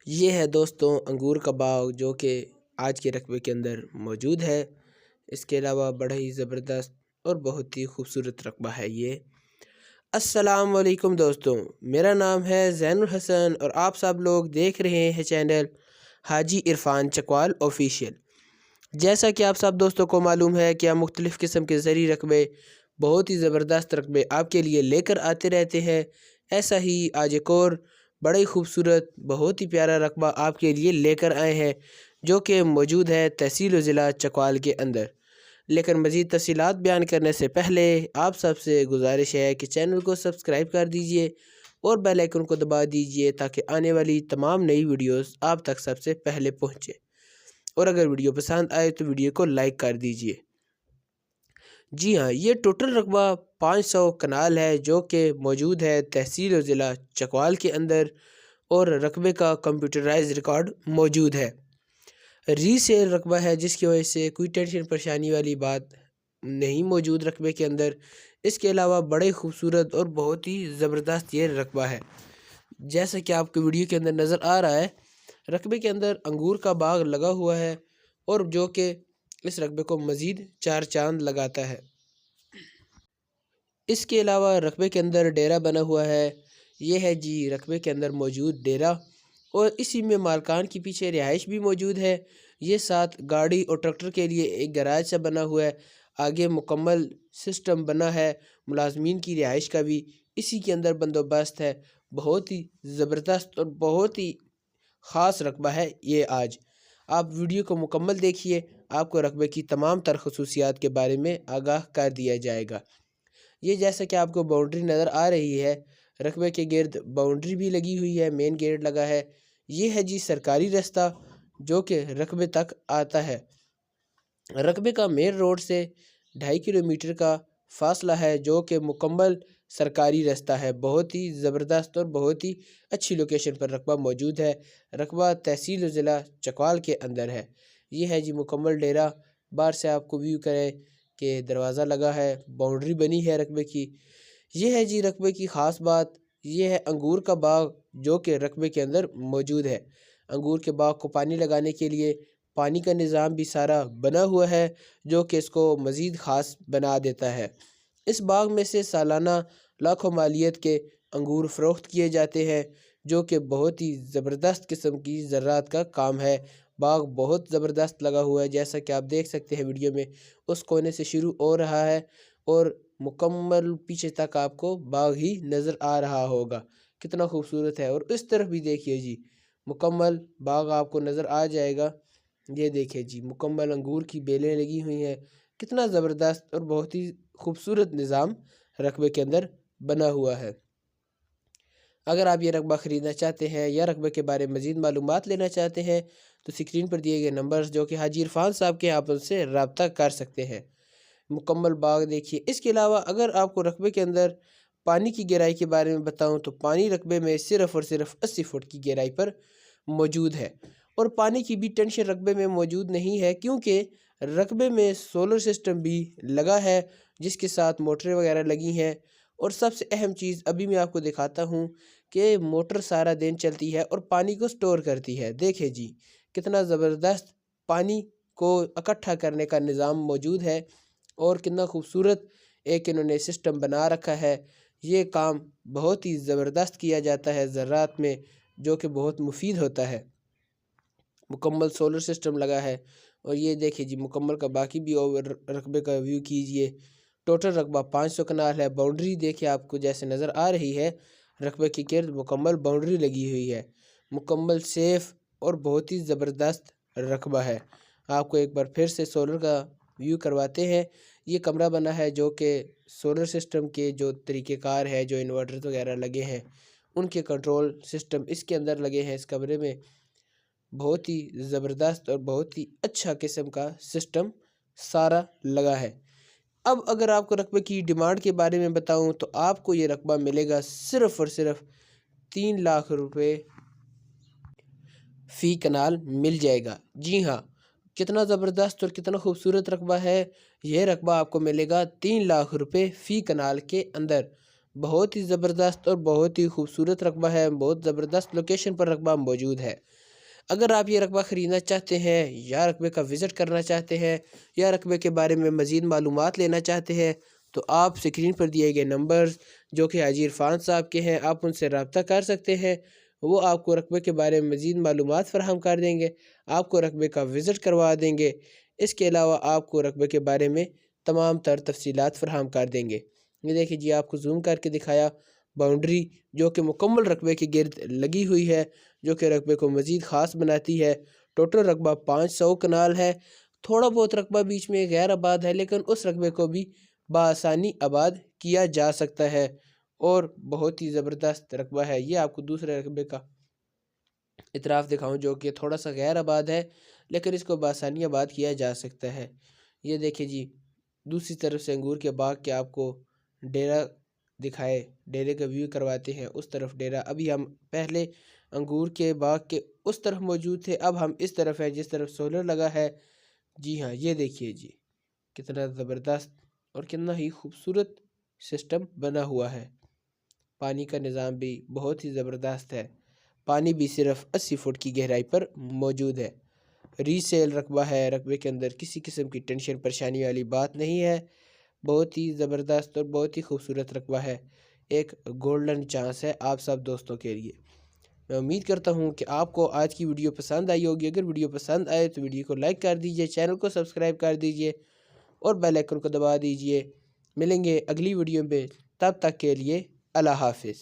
ये है दोस्तों अंगूर का बाग जो कि आज के रकबे के अंदर मौजूद है। इसके अलावा बड़ा ही ज़बरदस्त और बहुत ही खूबसूरत रकबा है ये। अस्सलाम वालेकुम दोस्तों, मेरा नाम है ज़ैनुल हसन और आप सब लोग देख रहे हैं चैनल हाजी इरफान चकवाल ऑफिशियल। जैसा कि आप सब दोस्तों को मालूम है कि हम मुख्तलिफ़ किस्म के ज़री रकबे, बहुत ही ज़बरदस्त रकबे आपके लिए लेकर आते रहते हैं। ऐसा ही आज एक और बड़ा ही खूबसूरत बहुत ही प्यारा रकबा आपके लिए लेकर आए हैं जो कि मौजूद है तहसील व ज़िला चकवाल के अंदर। लेकिन मज़ीद तफ़सीलात बयान करने से पहले आप सबसे गुजारिश है कि चैनल को सब्सक्राइब कर दीजिए और बेल आइकन को दबा दीजिए ताकि आने वाली तमाम नई वीडियोस आप तक सबसे पहले पहुँचे। और अगर वीडियो पसंद आए तो वीडियो को लाइक कर दीजिए। जी हाँ, ये टोटल रकबा 500 कनाल है जो कि मौजूद है तहसील और ज़िला चकवाल के अंदर और रकबे का कंप्यूटराइज रिकॉर्ड मौजूद है। रीसेल रकबा है जिसकी वजह से कोई टेंशन परेशानी वाली बात नहीं मौजूद रकबे के अंदर। इसके अलावा बड़े खूबसूरत और बहुत ही ज़बरदस्त ये रकबा है। जैसा कि आपको वीडियो के अंदर नज़र आ रहा है, रकबे के अंदर अंगूर का बाग लगा हुआ है और जो कि इस रकबे को मज़ीद चार चांद लगाता है। इसके अलावा रकबे के अंदर डेरा बना हुआ है। ये है जी रकबे के अंदर मौजूद डेरा और इसी में मालकान के पीछे रिहाइश भी मौजूद है। ये साथ गाड़ी और ट्रैक्टर के लिए एक गैराज सा बना हुआ है। आगे मुकम्मल सिस्टम बना है मुलाजमीन की रिहाइश का भी इसी के अंदर बंदोबस्त है। बहुत ही ज़बरदस्त और बहुत ही ख़ास रकबा है ये। आज आप वीडियो को मुकम्मल देखिए, आपको रकबे की तमाम तर खसूसियात के बारे में आगाह कर दिया जाएगा। ये जैसा कि आपको बाउंड्री नज़र आ रही है, रकबे के गिर्द बाउंड्री भी लगी हुई है, मेन गेट लगा है। ये है जी सरकारी रास्ता जो कि रकबे तक आता है। रकबे का मेन रोड से 2.5 किलोमीटर का फासला है जो कि मुकम्मल सरकारी रास्ता है। बहुत ही ज़बरदस्त और बहुत ही अच्छी लोकेशन पर रकबा मौजूद है। रकबा तहसील ज़िला चकवाल के अंदर है। ये है जी मुकम्मल डेरा। बाहर से आपको व्यू करें कि दरवाज़ा लगा है, बाउंड्री बनी है रकबे की। ये है जी रकबे की ख़ास बात, ये है अंगूर का बाग जो कि रकबे के अंदर मौजूद है। अंगूर के बाग को पानी लगाने के लिए पानी का निज़ाम भी सारा बना हुआ है जो कि इसको मज़ीद ख़ास बना देता है। इस बाग में से सालाना लाखों मालियत के अंगूर फ़रोख्त किए जाते हैं जो कि बहुत ही ज़बरदस्त किस्म की ज़राअत का काम है। बाग बहुत ज़बरदस्त लगा हुआ है जैसा कि आप देख सकते हैं वीडियो में। उस कोने से शुरू हो रहा है और मुकम्मल पीछे तक आपको बाग ही नज़र आ रहा होगा। कितना खूबसूरत है। और इस तरफ भी देखिए जी मुकम्मल बाग आपको नज़र आ जाएगा। ये देखिए जी मुकम्मल अंगूर की बेलें लगी हुई हैं। कितना ज़बरदस्त और बहुत ही खूबसूरत निज़ाम रकबे के अंदर बना हुआ है। अगर आप ये रकबा ख़रीदना चाहते हैं या रकबे के बारे में मज़ीद मालूमात लेना चाहते हैं तो स्क्रीन पर दिए गए नंबर्स जो कि हाजी इरफान साहब के, आप उनसे रब्ता कर सकते हैं। मुकम्मल बाग देखिए। इसके अलावा अगर आपको रकबे के अंदर पानी की गहराई के बारे में बताऊं तो पानी रकबे में सिर्फ़ और सिर्फ 80 फुट की गहराई पर मौजूद है। और पानी की भी टेंशन रकबे में मौजूद नहीं है क्योंकि रकबे में सोलर सिस्टम भी लगा है जिसके साथ मोटरें वगैरह लगी हैं। और सबसे अहम चीज़ अभी मैं आपको दिखाता हूँ कि मोटर सारा दिन चलती है और पानी को स्टोर करती है। देखिए जी कितना ज़बरदस्त पानी को इकट्ठा करने का निज़ाम मौजूद है और कितना खूबसूरत एक इन्होंने सिस्टम बना रखा है। ये काम बहुत ही ज़बरदस्त किया जाता है ज़राअत में जो कि बहुत मुफीद होता है। मुकम्मल सोलर सिस्टम लगा है। और ये देखिए जी मुकम्मल का बाकी भी ओवर रकबे का व्यू कीजिए। टोटल रकबा 500 कनाल है। बाउंड्री देखिए आपको जैसे नज़र आ रही है, रकबे की गिर्द मुकम्मल बाउंड्री लगी हुई है। मुकम्मल सेफ़ और बहुत ही ज़बरदस्त रकबा है। आपको एक बार फिर से सोलर का व्यू करवाते हैं। ये कमरा बना है जो कि सोलर सिस्टम के जो तरीक़ेकार है, जो इन्वर्टर वगैरह लगे हैं उनके कंट्रोल सिस्टम इसके अंदर लगे हैं। इस कमरे में बहुत ही ज़बरदस्त और बहुत ही अच्छा किस्म का सिस्टम सारा लगा है। अब अगर आपको रकबे की डिमांड के बारे में बताऊं तो आपको ये रकबा मिलेगा सिर्फ़ और सिर्फ 3 लाख रुपए फ़ी कनाल मिल जाएगा। जी हाँ, कितना ज़बरदस्त और कितना खूबसूरत रकबा है। यह रकबा आपको मिलेगा 3 लाख रुपए फ़ी कनाल के अंदर। बहुत ही ज़बरदस्त और बहुत ही खूबसूरत रकबा है। बहुत ज़बरदस्त लोकेशन पर रकबा मौजूद है। अगर आप ये रकबा ख़रीदना चाहते हैं या रकबे का विज़िट करना चाहते हैं या रकबे के बारे में मज़ीद मालूमात लेना चाहते हैं तो आप स्क्रीन पर दिए गए नंबर्स जो कि हाजी इरफान साहब के हैं, आप उनसे रब्ता कर सकते हैं। वो आपको रकबे के बारे में मज़ीद मालूमात फ़राहम कर देंगे, आपको रकबे का विज़िट करवा देंगे। इसके अलावा आपको रकबे के बारे में तमाम तर तफसीलात फ़राहम कर देंगे। ये देखिए जी, आपको ज़ूम करके दिखाया बाउंड्री जो कि मुकम्मल रकबे के गिर्द लगी हुई है, जो कि रकबे को मज़ीद ख़ास बनाती है। टोटल रकबा 500 कनाल है। थोड़ा बहुत रकबा बीच में गैर आबाद है, लेकिन उस रकबे को भी बआसानी आबाद किया जा सकता है और बहुत ही ज़बरदस्त रकबा है। ये आपको दूसरे रकबे का इतराफ़ दिखाऊं जो कि थोड़ा सा गैर आबाद है, लेकिन इसको बआसानी आबाद किया जा सकता है। ये देखिए जी, दूसरी तरफ से अंगूर के बाग के आपको डेरा दिखाए, डेरे का व्यू करवाते हैं। उस तरफ डेरा, अभी हम पहले अंगूर के बाग के उस तरफ मौजूद थे, अब हम इस तरफ है जिस तरफ सोलर लगा है। जी हाँ, ये देखिए जी, कितना ज़बरदस्त और कितना ही खूबसूरत सिस्टम बना हुआ है। पानी का निज़ाम भी बहुत ही ज़बरदस्त है। पानी भी सिर्फ 80 फुट की गहराई पर मौजूद है। रीसेल रकबा है, रकबे के अंदर किसी किस्म की टेंशन परेशानी वाली बात नहीं है। बहुत ही ज़बरदस्त और बहुत ही खूबसूरत रकबा है। एक गोल्डन चांस है आप सब दोस्तों के लिए। मैं उम्मीद करता हूँ कि आपको आज की वीडियो पसंद आई होगी। अगर वीडियो पसंद आए तो वीडियो को लाइक कर दीजिए, चैनल को सब्सक्राइब कर दीजिए और बेल आइकन को दबा दीजिए। मिलेंगे अगली वीडियो में, तब तक के लिए अल्लाह हाफिज़।